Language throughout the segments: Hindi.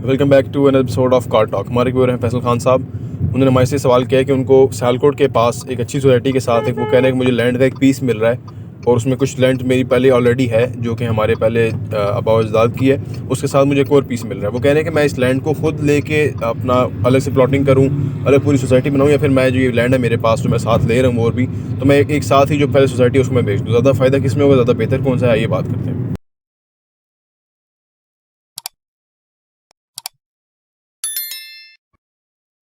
Welcome back to an episode of car talk. हमारे व्यूअर हैं फैसल खान साहब। उन्होंने हमारे से सवाल किया कि उनको सियालकोट के पास एक अच्छी सोसाइटी के साथ एक वो कह रहे हैं कि मुझे लैंड का एक पीस मिल रहा है और उसमें कुछ लैंड मेरी पहले ऑलरेडी है जो कि हमारे पहले आबा अजदाद की है, उसके साथ मुझे एक और पीस मिल रहा है। वो कह रहे हैं कि मैं इस लैंड को खुद लेके अपना अलग से प्लॉटिंग करूँ, अलग पूरी सोसाइटी बनाऊँ, या फिर मैं जो ये लैंड है मेरे पास जो मैं साथ ले रहा हूँ और भी, तो मैं एक साथ ही जो पहले सोसाइटी है उसमें बेच दूँ। ज़्यादा फ़ायदा किस में होगा, ज़्यादा बेहतर कौन सा है, ये बात करते हैं।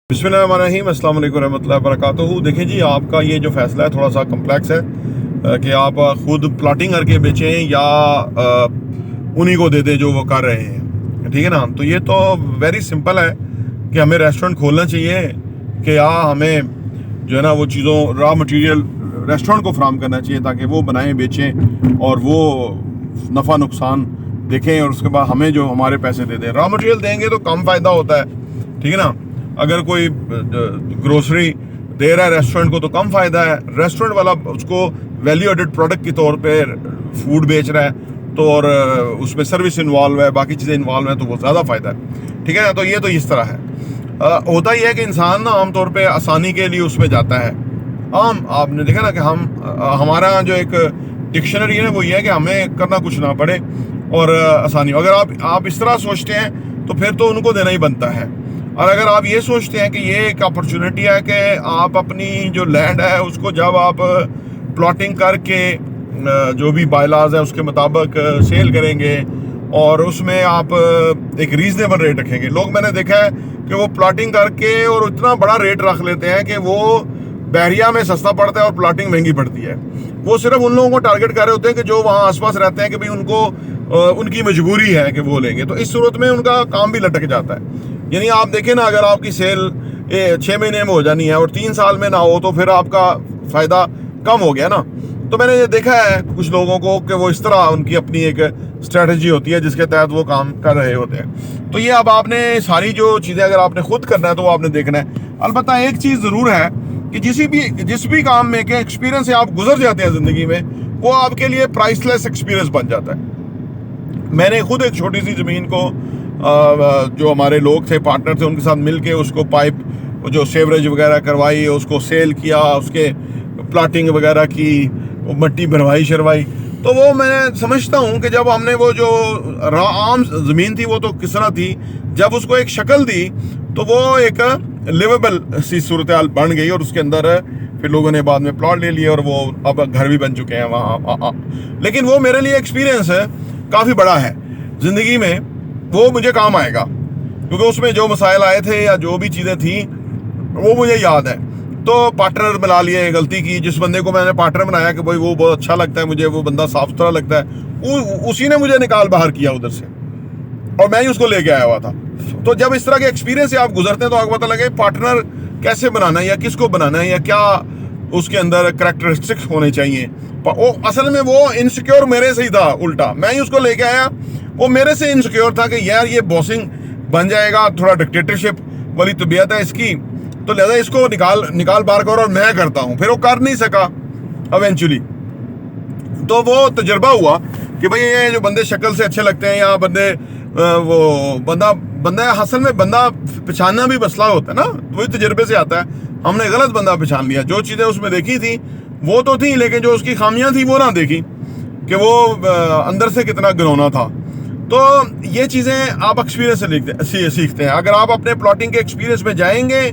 बिस्मिल्लाहिर्रहमानिर्रहीम, अस्सलाम वालेकुम रहमतुल्लाहि वबरकातुहू। देखें जी, आपका ये जो फैसला है थोड़ा सा कम्प्लेक्स है कि आप खुद प्लॉटिंग करके बेचें या उन्हीं को दे दें जो वो कर रहे हैं, ठीक है ना। तो ये तो वेरी सिंपल है कि हमें रेस्टोरेंट खोलना चाहिए कि हमें जो है ना वो चीज़ों रॉ मटेरियल रेस्टोरेंट को फराहम करना चाहिए ताकि वो बनाएं बेचें और वो नफ़ा नुकसान देखें और उसके बाद हमें जो हमारे पैसे दे दें। रॉ मटेरियल देंगे तो कम फ़ायदा होता है, ठीक है ना। अगर कोई ग्रोसरी दे रहा है रेस्टोरेंट को तो कम फ़ायदा है, रेस्टोरेंट वाला उसको वैल्यू एडेड प्रोडक्ट के तौर पे फूड बेच रहा है तो और उसमें सर्विस इन्वॉल्व है, बाकी चीज़ें इन्वॉल्व हैं, तो वो ज़्यादा फ़ायदा है, ठीक है ना। तो ये तो इस तरह है। होता ही है कि इंसान ना आमतौर पे आसानी के लिए उसमें जाता है। आपने देखा ना कि हमारा जो एक डिक्शनरी है वो ये है कि हमें करना कुछ ना पड़े और आसानी। अगर आप इस तरह सोचते हैं तो फिर तो उनको देना ही बनता है। और अगर आप ये सोचते हैं कि ये एक अपॉर्चुनिटी है कि आप अपनी जो लैंड है उसको जब आप प्लॉटिंग करके जो भी बायलाज है उसके मुताबिक सेल करेंगे और उसमें आप एक रीजनेबल रेट रखेंगे। लोग मैंने देखा है कि वो प्लॉटिंग करके और इतना बड़ा रेट रख लेते हैं कि वो बहरिया में सस्ता पड़ता है और प्लॉटिंग महंगी पड़ती है। वो सिर्फ उन लोगों को टारगेट कर रहे होते हैं कि जो वहाँ आसपास रहते हैं कि भाई उनको उनकी मजबूरी है कि वो लेंगे, तो इस सूरत में उनका काम भी लटक जाता है। यानी आप देखें ना, अगर आपकी सेल 6 महीने में हो जानी है और 3 साल में ना हो तो फिर आपका फ़ायदा कम हो गया ना। तो मैंने ये देखा है कुछ लोगों को कि वो इस तरह उनकी अपनी एक स्ट्रेटजी होती है जिसके तहत वो काम कर रहे होते हैं। तो ये अब आपने सारी जो चीज़ें अगर आपने खुद करना है तो वो आपने देखना है। अलबत्ता एक चीज़ ज़रूर है कि जिस भी काम में के एक्सपीरियंस से आप गुजर जाते हैं ज़िंदगी में, वो आपके लिए प्राइसलेस एक्सपीरियंस बन जाता है। मैंने खुद एक छोटी सी ज़मीन को जो हमारे लोग थे, पार्टनर थे, उनके साथ मिल के उसको पाइप जो सेवरेज वगैरह करवाई, उसको सेल किया, उसके प्लाटिंग वगैरह की, वो मट्टी भरवाई शरवाई। तो वो मैं समझता हूँ कि जब हमने वो जो आम ज़मीन थी वो तो किस तरह थी, जब उसको एक शक्ल दी तो वो एक लिवेबल सी सूरत हाल बन गई और उसके अंदर फिर लोगों ने बाद में प्लॉट ले लिए और वो अब घर भी बन चुके हैं वहाँ। लेकिन वो मेरे लिए एक्सपीरियंस काफ़ी बड़ा है ज़िंदगी में, वो मुझे काम आएगा क्योंकि उसमें जो मसाइल आए थे या जो भी चीज़ें थी वो मुझे याद है। तो पार्टनर बना लिए, गलती की, जिस बंदे को मैंने पार्टनर बनाया कि भाई वो बहुत अच्छा लगता है मुझे, वो बंदा साफ सुथरा लगता है, उसी ने मुझे निकाल बाहर किया उधर से और मैं ही उसको लेके आया हुआ था। तो जब इस तरह के एक्सपीरियंस से आप गुजरते हैं तो आपको पता लगे पार्टनर कैसे बनाना है या किसको बनाना है या क्या उसके अंदर करैक्टरिस्टिक्स होने चाहिए। वो असल में वो इनसिक्योर मेरे से ही था, उल्टा मैं ही उसको लेके आया। वो मेरे से इनसिक्योर था कि यार ये बॉसिंग बन जाएगा, थोड़ा डिक्टेटरशिप वाली तबीयत है इसकी, तो लिहाजा इसको निकाल बाहर करो और मैं करता हूँ। फिर वो कर नहीं सका इवेंचुअली। तो वो तजुर्बा हुआ कि भाई ये जो बंदे शक्ल से अच्छे लगते हैं या बंदे वो बंदा असल में बंदा पहचानना भी मसला होता है ना, वही तजुर्बे से आता है। हमने गलत बंदा पहचान लिया, जो चीज़ें उसमें देखी थी वो तो थी, लेकिन जो उसकी खामियां थी वो ना देखी कि वो अंदर से कितना घिनौना था। तो ये चीज़ें आप एक्सपीरियंस से सीखते हैं। अगर आप अपने प्लॉटिंग के एक्सपीरियंस में जाएंगे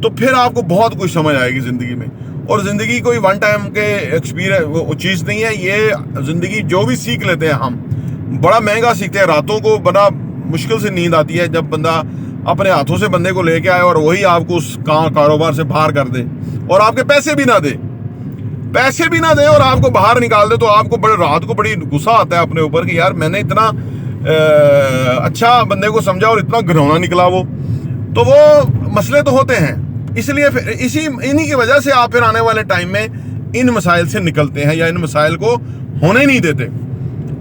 तो फिर आपको बहुत कुछ समझ आएगी ज़िंदगी में। और ज़िंदगी कोई वन टाइम के एक्सपीरियंस वो चीज़ नहीं है। ये ज़िंदगी जो भी सीख लेते हैं हम बड़ा महंगा सीखते हैं। रातों को बड़ा मुश्किल से नींद आती है जब बंदा अपने हाथों से बंदे को लेके आए और वही आपको उस कारोबार से बाहर कर दे और आपके पैसे भी ना दे और आपको बाहर निकाल दे। तो आपको रात को बड़ी गुस्सा आता है अपने ऊपर कि यार मैंने इतना अच्छा बंदे को समझा और इतना घिनौना निकला वो। तो वो मसले तो होते हैं, इसलिए फिर इन्हीं की वजह से आप फिर आने वाले टाइम में इन मसाइल से निकलते हैं या इन मसाइल को होने नहीं देते,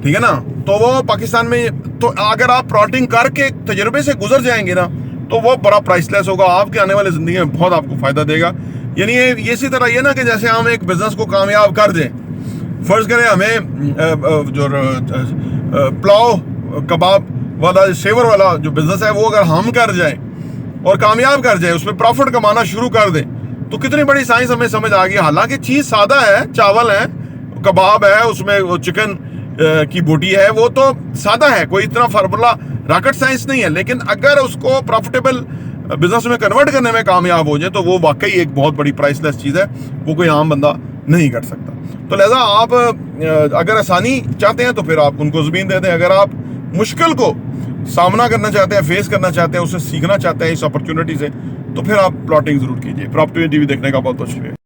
ठीक है ना। तो वो पाकिस्तान में तो अगर आप प्लॉटिंग करके तजुर्बे से गुजर जाएंगे ना तो वो बड़ा प्राइसलेस होगा, आपके आने वाली ज़िंदगी में बहुत आपको फ़ायदा देगा। यानी ये इसी तरह ये ना कि जैसे हम एक बिज़नेस को कामयाब कर दें, फ़र्ज़ करें हमें जो पुलाव कबाब वाला सेवर वाला जो बिजनेस है वो अगर हम कर जाए और कामयाब कर जाए, उसमें प्रॉफिट कमाना शुरू कर दें, तो कितनी बड़ी साइंस हमें समझ आ गई। हालांकि चीज़ सादा है, चावल है, कबाब है, उसमें वो चिकन की बोटी है, वो तो सादा है, कोई इतना फार्मूला रॉकेट साइंस नहीं है। लेकिन अगर उसको प्रॉफिटेबल बिजनेस में कन्वर्ट करने में कामयाब हो जाए तो वो वाकई एक बहुत बड़ी प्राइसलेस चीज़ है, वो कोई आम बंदा नहीं कर सकता। तो लिहाजा आप अगर आसानी चाहते हैं तो फिर आप उनको ज़मीन दे दें। अगर आप मुश्किल को सामना करना चाहते हैं, फेस करना चाहते हैं, उससे सीखना चाहते हैं इस अपॉर्चुनिटी से, तो फिर आप प्लॉटिंग ज़रूर कीजिए। प्रॉपर्टी टीवी देखने का बहुत बहुत शुक्रिया।